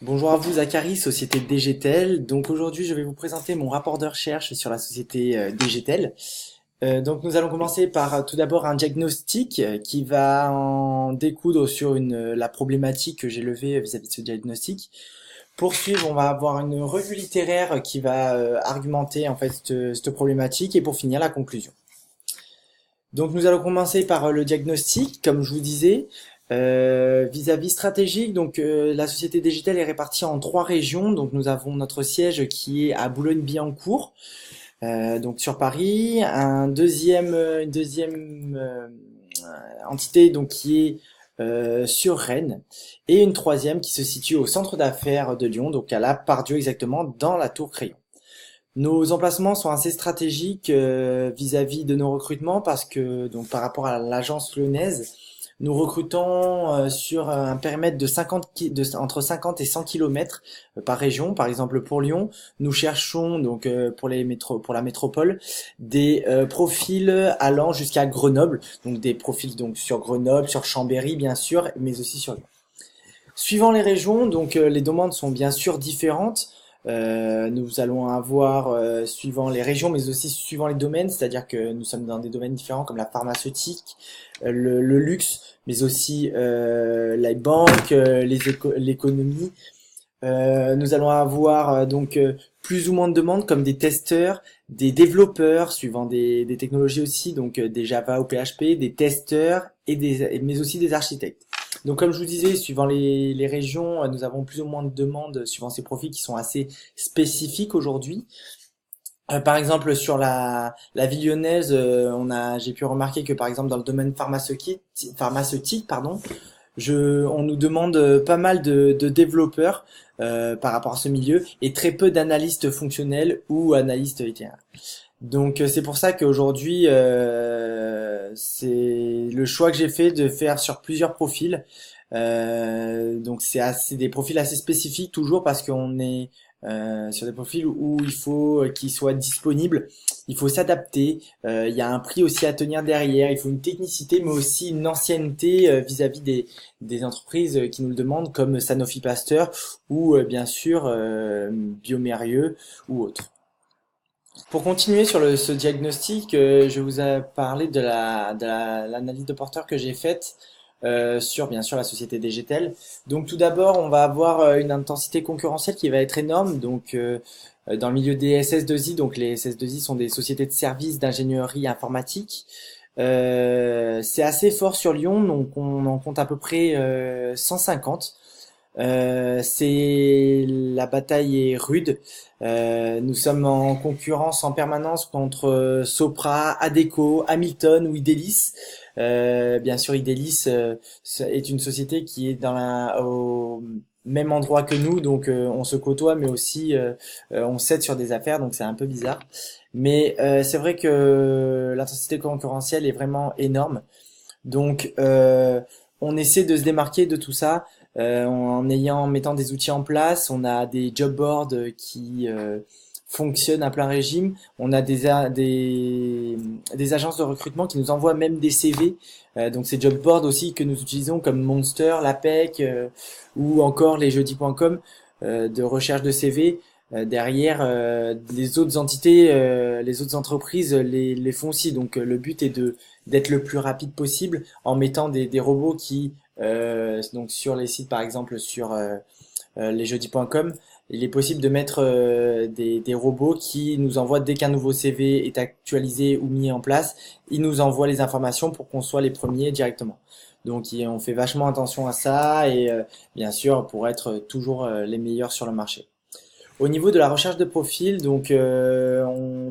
Bonjour à vous Zachary, société DGTEL. Donc aujourd'hui je vais vous présenter mon rapport de recherche sur la société DGTEL. Donc nous allons commencer par tout d'abord un diagnostic qui va en découdre sur la problématique que j'ai levée vis-à-vis de ce diagnostic. Poursuivre, on va avoir une revue littéraire qui va argumenter en fait cette problématique et pour finir la conclusion. Donc nous allons commencer par le diagnostic, comme je vous disais. Vis-à-vis stratégique, donc la société digitale est répartie en trois régions. Donc nous avons notre siège qui est à Boulogne-Billancourt, donc sur Paris. Une deuxième entité donc qui est sur Rennes et une troisième qui se situe au centre d'affaires de Lyon, donc à la Part-Dieu exactement dans la Tour Crayon. Nos emplacements sont assez stratégiques vis-à-vis de nos recrutements parce que donc par rapport à l'agence lyonnaise, nous recrutons sur un périmètre de entre 50 et 100 km par région. Par exemple, pour Lyon, nous cherchons donc pour la métropole des profils allant jusqu'à Grenoble, donc des profils donc sur Grenoble, sur Chambéry bien sûr, mais aussi sur Lyon. Suivant les régions, donc les demandes sont bien sûr différentes. Nous allons avoir suivant les régions, mais aussi suivant les domaines, c'est-à-dire que nous sommes dans des domaines différents comme la pharmaceutique, le luxe, mais aussi les banques, l'économie. Nous allons avoir plus ou moins de demandes comme des testeurs, des développeurs suivant des technologies aussi, donc des Java ou PHP, des testeurs mais aussi des architectes. Donc comme je vous disais, suivant les régions, nous avons plus ou moins de demandes suivant ces profils qui sont assez spécifiques aujourd'hui. Par exemple, sur la ville lyonnaise, j'ai pu remarquer que par exemple dans le domaine pharmaceutique, pardon, on nous demande pas mal de développeurs par rapport à ce milieu et très peu d'analystes fonctionnels ou analystes vétérinaires. Donc c'est pour ça qu'aujourd'hui c'est le choix que j'ai fait de faire sur plusieurs profils. Donc c'est des profils assez spécifiques toujours parce qu'on est sur des profils où il faut qu'ils soient disponibles, il faut s'adapter, il y a un prix aussi à tenir derrière, il faut une technicité mais aussi une ancienneté vis-à-vis des entreprises qui nous le demandent comme Sanofi Pasteur ou bien sûr Biomérieux ou autres. Pour continuer sur ce diagnostic, je vous ai parlé de l'analyse de porteur que j'ai faite sur bien sûr la société DGTEL. Donc tout d'abord, on va avoir une intensité concurrentielle qui va être énorme. Donc dans le milieu des SS2I, donc les SS2I sont des sociétés de services d'ingénierie informatique. C'est assez fort sur Lyon, donc on en compte à peu près 150. La bataille est rude. Nous sommes en concurrence en permanence contre Sopra, Adecco, Hamilton ou Idelis. Bien sûr, Idelis est une société qui est au même endroit que nous, donc on se côtoie, mais aussi on s'aide sur des affaires, donc c'est un peu bizarre. Mais c'est vrai que l'intensité concurrentielle est vraiment énorme. Donc on essaie de se démarquer de tout ça en mettant des outils en place. On a des job boards qui fonctionnent à plein régime. On a des agences de recrutement qui nous envoient même des CV. Donc ces job boards aussi que nous utilisons comme Monster, l'APEC ou encore les jeudis.com de recherche de CV. Derrière, les autres entités, les autres entreprises les font aussi. Donc le but est d'être le plus rapide possible en mettant des robots qui donc sur les sites par exemple sur lesjeudis.com, il est possible de mettre des robots qui nous envoient dès qu'un nouveau CV est actualisé ou mis en place, ils nous envoient les informations pour qu'on soit les premiers directement. Donc on fait vachement attention à ça et bien sûr pour être toujours les meilleurs sur le marché. Au niveau de la recherche de profil, donc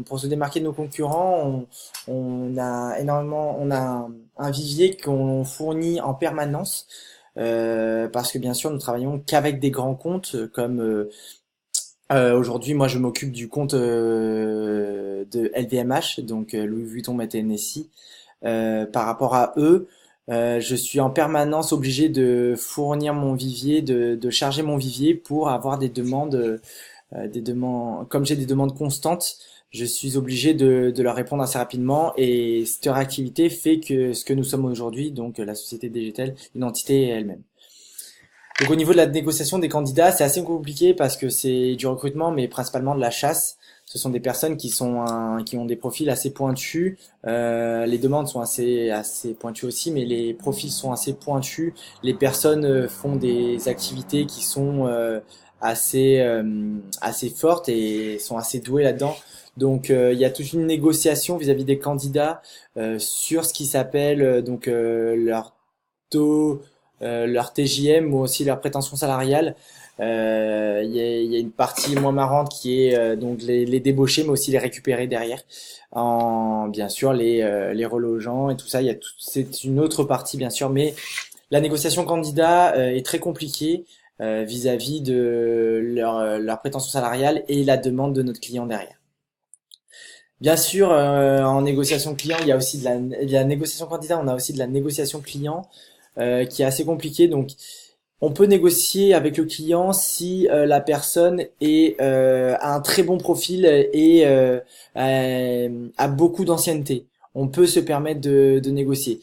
pour se démarquer de nos concurrents, on a un vivier qu'on fournit en permanence parce que bien sûr nous travaillons qu'avec des grands comptes comme aujourd'hui moi je m'occupe du compte de LVMH, donc Louis Vuitton Met Hennessy. Par rapport à eux, je suis en permanence obligé de fournir mon vivier, de charger mon vivier pour avoir des demandes, comme j'ai des demandes constantes, je suis obligé de leur répondre assez rapidement et cette réactivité fait que ce que nous sommes aujourd'hui, donc la société DGTEL, une entité elle-même. Donc au niveau de la négociation des candidats, c'est assez compliqué parce que c'est du recrutement, mais principalement de la chasse. Ce sont des personnes qui ont des profils assez pointus. Les demandes sont assez pointues aussi, mais les profils sont assez pointus. Les personnes font des activités qui sont assez fortes et sont assez douées là-dedans. Donc il y a toute une négociation vis-à-vis des candidats sur ce qui s'appelle leur taux, leur TJM ou aussi leur prétention salariale. Il y a une partie moins marrante qui est donc les débaucher, mais aussi les récupérer derrière, en bien sûr les relogeant et tout ça. C'est une autre partie bien sûr, mais la négociation candidat est très compliquée vis-à-vis de leur prétention salariale et la demande de notre client derrière. Bien sûr, en négociation client, il y a aussi de la négociation candidat, on a aussi de la négociation client qui est assez compliquée. Donc, on peut négocier avec le client si la personne a un très bon profil et a beaucoup d'ancienneté. On peut se permettre de négocier.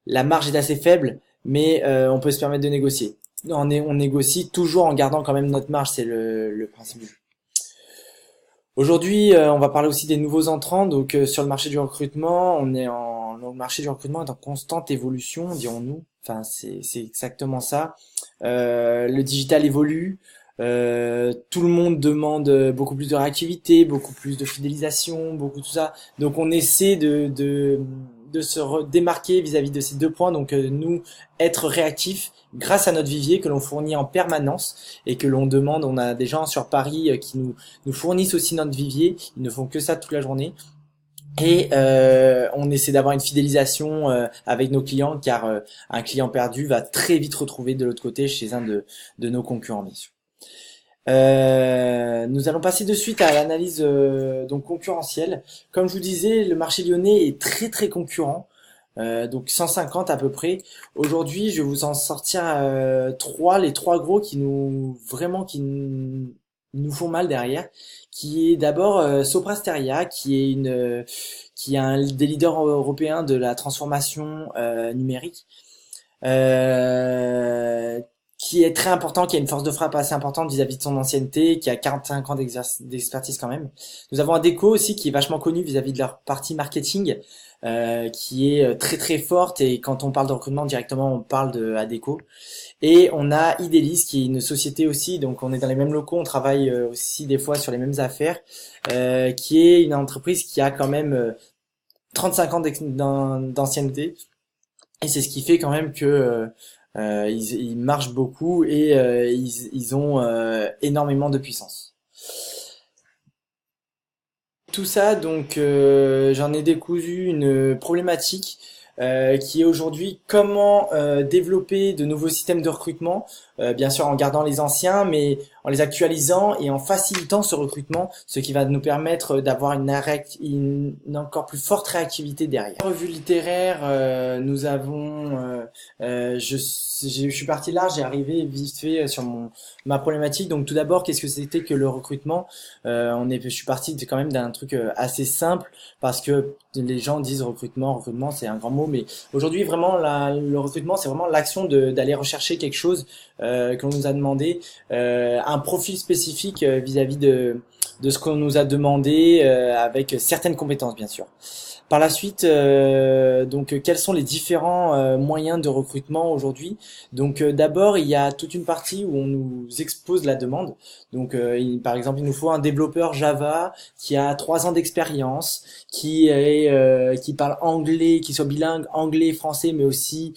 La marge est assez faible, mais on peut se permettre de négocier. On négocie toujours en gardant quand même notre marge, c'est le principe du jeu. Aujourd'hui, on va parler aussi des nouveaux entrants. Donc, sur le marché du recrutement, le marché du recrutement est en constante évolution, dirons-nous. Enfin, c'est exactement ça. Le digital évolue. Tout le monde demande beaucoup plus de réactivité, beaucoup plus de fidélisation, beaucoup tout ça. Donc, on essaie de démarquer vis-à-vis de ces deux points. Donc, nous, être réactifs grâce à notre vivier que l'on fournit en permanence et que l'on demande. On a des gens sur Paris qui nous fournissent aussi notre vivier. Ils ne font que ça toute la journée. Et on essaie d'avoir une fidélisation avec nos clients, car un client perdu va très vite retrouver de l'autre côté chez un de nos concurrents, bien sûr. Nous allons passer de suite à l'analyse donc concurrentielle. Comme je vous disais, le marché lyonnais est très très concurrent. Donc 150 à peu près. Aujourd'hui, je vais vous en sortir les trois gros qui nous font mal derrière. Qui est d'abord Soprasteria, qui est un des leaders européens de la transformation numérique. Qui est très important, qui a une force de frappe assez importante vis-à-vis de son ancienneté, qui a 45 ans d'expertise quand même. Nous avons Adecco aussi, qui est vachement connu vis-à-vis de leur partie marketing, qui est très très forte, et quand on parle de recrutement directement, on parle de Adecco. Et on a Idelis, qui est une société aussi, donc on est dans les mêmes locaux, on travaille aussi des fois sur les mêmes affaires, qui est une entreprise qui a quand même 35 ans d'ancienneté, et c'est ce qui fait quand même que ils marchent beaucoup et ils ont énormément de puissance. Tout ça, donc j'en ai décousu une problématique qui est aujourd'hui comment développer de nouveaux systèmes de recrutement, bien sûr en gardant les anciens, mais en les actualisant et en facilitant ce recrutement, ce qui va nous permettre d'avoir une encore plus forte réactivité derrière. Revue littéraire, nous avons, je suis parti large, j'ai arrivé vite fait sur ma problématique. Donc tout d'abord, qu'est-ce que c'était que le recrutement? Je suis parti quand même d'un truc assez simple, parce que les gens disent recrutement, c'est un grand mot, mais aujourd'hui vraiment le recrutement, c'est vraiment l'action d'aller rechercher quelque chose que l'on nous a demandé, un profil spécifique vis-à-vis de ce qu'on nous a demandé, avec certaines compétences bien sûr. Par la suite, donc quels sont les différents moyens de recrutement aujourd'hui? Donc d'abord, il y a toute une partie où on nous expose la demande. Donc par exemple, il nous faut un développeur Java qui a 3 ans d'expérience, qui parle anglais, qui soit bilingue anglais français, mais aussi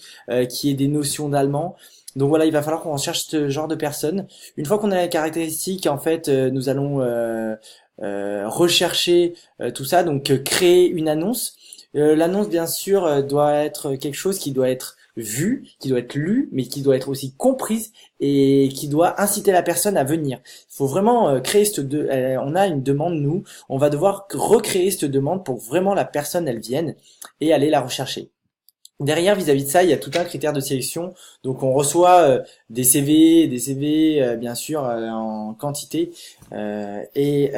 qui ait des notions d'allemand. Donc voilà, il va falloir qu'on cherche ce genre de personnes. Une fois qu'on a les caractéristiques, en fait, nous allons rechercher tout ça, donc créer une annonce. L'annonce, bien sûr, doit être quelque chose qui doit être vu, qui doit être lu, mais qui doit être aussi comprise et qui doit inciter la personne à venir. Il faut vraiment créer on a une demande, nous, on va devoir recréer cette demande pour que vraiment la personne, elle vienne et aller la rechercher. Derrière, vis-à-vis de ça, il y a tout un critère de sélection. Donc, on reçoit des CV, bien sûr, en quantité. Derrière,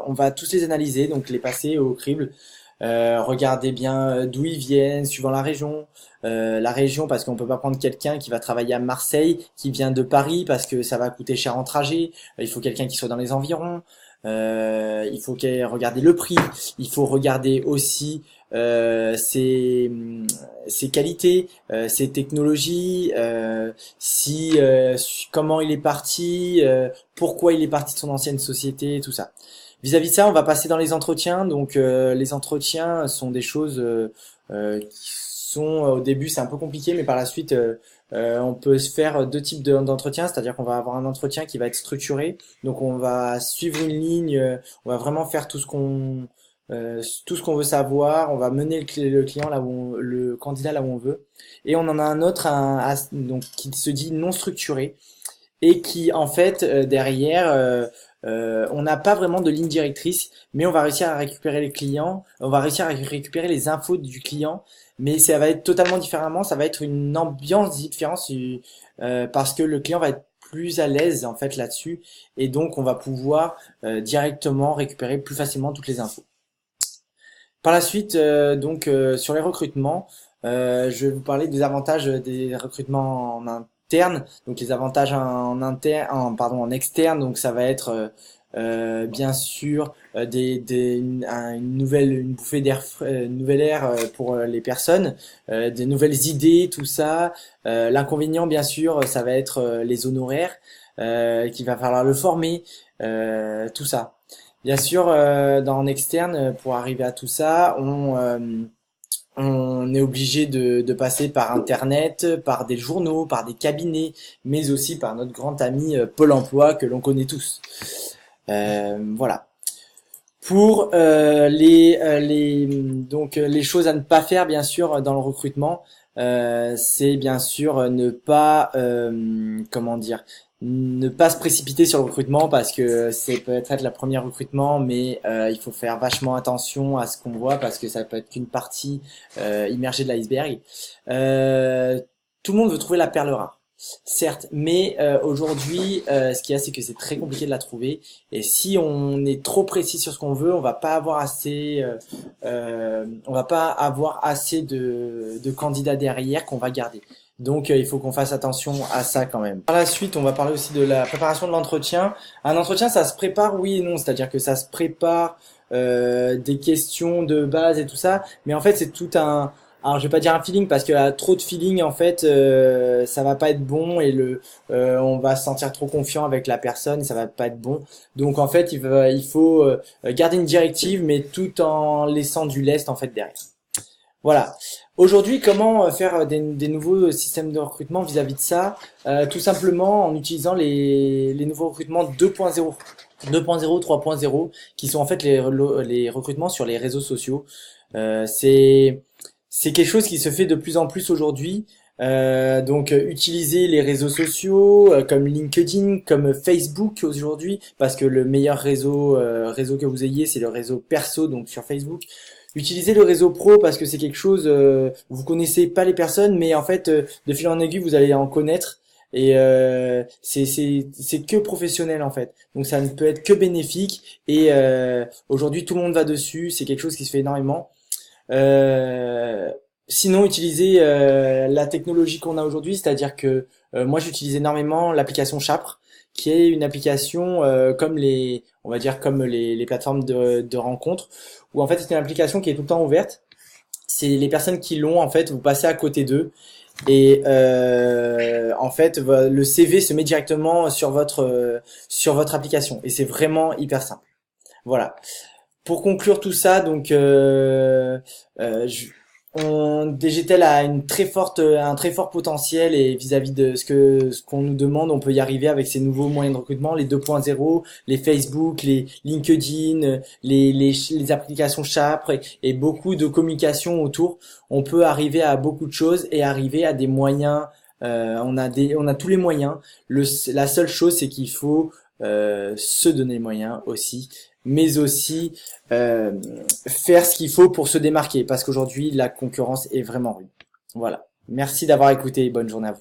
on va tous les analyser, donc les passer au crible. Regarder bien d'où ils viennent, suivant la région, la région, parce qu'on peut pas prendre quelqu'un qui va travailler à Marseille, qui vient de Paris, parce que ça va coûter cher en trajet. Il faut quelqu'un qui soit dans les environs. Il faut regarder le prix. Il faut regarder aussi ses qualités, ses technologies, comment il est parti, pourquoi il est parti de son ancienne société, tout ça. Vis-à-vis de ça, on va passer dans les entretiens. Donc les entretiens sont des choses qui sont au début c'est un peu compliqué, mais par la suite on peut se faire deux types d'entretiens, c'est-à-dire qu'on va avoir un entretien qui va être structuré. Donc on va suivre une ligne, on va vraiment faire tout ce qu'on veut savoir, on va mener le client là où le candidat là où on veut. Et on en a un autre donc qui se dit non structuré et qui en fait derrière on n'a pas vraiment de ligne directrice, mais on va réussir à récupérer les clients, on va réussir à récupérer les infos du client, mais ça va être totalement différemment, ça va être une ambiance différente parce que le client va être plus à l'aise en fait là-dessus, et donc on va pouvoir directement récupérer plus facilement toutes les infos. Par la suite, sur les recrutements, je vais vous parler des avantages des recrutements en interne. Donc les avantages en externe, donc ça va être bien sûr une bouffée d'air, une nouvelle air pour les personnes, des nouvelles idées, tout ça. L'inconvénient, bien sûr, ça va être les honoraires, qu'il va falloir le former, tout ça. Bien sûr, en externe, pour arriver à tout ça, on est obligé de passer par Internet, par des journaux, par des cabinets, mais aussi par notre grand ami Pôle Emploi que l'on connaît tous. Voilà. Pour les choses à ne pas faire, bien sûr, dans le recrutement, c'est bien sûr ne pas ne pas se précipiter sur le recrutement, parce que c'est peut-être la première recrutement, mais il faut faire vachement attention à ce qu'on voit, parce que ça peut être qu'une partie immergée de l'iceberg. Tout le monde veut trouver la perle rare, certes, mais aujourd'hui, ce qu'il y a, c'est que c'est très compliqué de la trouver, et si on est trop précis sur ce qu'on veut, on va pas avoir assez de candidats derrière qu'on va garder. Donc il faut qu'on fasse attention à ça quand même. Par la suite, on va parler aussi de la préparation de l'entretien. Un entretien, ça se prépare, oui et non, c'est-à-dire que ça se prépare des questions de base et tout ça, mais en fait c'est tout un... Alors je vais pas dire un feeling, parce que trop de feeling en fait ça va pas être bon, et on va se sentir trop confiant avec la personne et ça va pas être bon. Donc en fait il faut garder une directive, mais tout en laissant du lest en fait derrière. Voilà. Aujourd'hui, comment faire des nouveaux systèmes de recrutement vis-à-vis de ça? Tout simplement en utilisant les nouveaux recrutements 2.0, 2.0, 3.0, qui sont en fait les recrutements sur les réseaux sociaux. C'est quelque chose qui se fait de plus en plus aujourd'hui. Utiliser les réseaux sociaux comme LinkedIn, comme Facebook aujourd'hui, parce que le meilleur réseau que vous ayez, c'est le réseau perso, donc sur Facebook. Utilisez le réseau pro, parce que c'est quelque chose, vous connaissez pas les personnes, mais en fait, de fil en aiguille, vous allez en connaître, et c'est que professionnel en fait. Donc ça ne peut être que bénéfique, et aujourd'hui tout le monde va dessus, c'est quelque chose qui se fait énormément. Sinon, utilisez la technologie qu'on a aujourd'hui, c'est-à-dire que moi j'utilise énormément l'application Chapre, qui est une application on va dire comme les plateformes de rencontres, où en fait c'est une application qui est tout le temps ouverte. C'est les personnes qui l'ont, en fait, vous passez à côté d'eux, et en fait le CV se met directement sur votre application, et c'est vraiment hyper simple. Voilà. Pour conclure tout ça, donc Digital a un très fort potentiel, et vis-à-vis de ce qu'on nous demande, on peut y arriver avec ces nouveaux moyens de recrutement, les 2.0, les Facebook, les LinkedIn, les applications Chapre, et beaucoup de communication autour. On peut arriver à beaucoup de choses et arriver à des moyens. On a tous les moyens. La seule chose, c'est qu'il faut se donner les moyens aussi, mais aussi faire ce qu'il faut pour se démarquer, parce qu'aujourd'hui la concurrence est vraiment rude. Voilà. Merci d'avoir écouté, bonne journée à vous.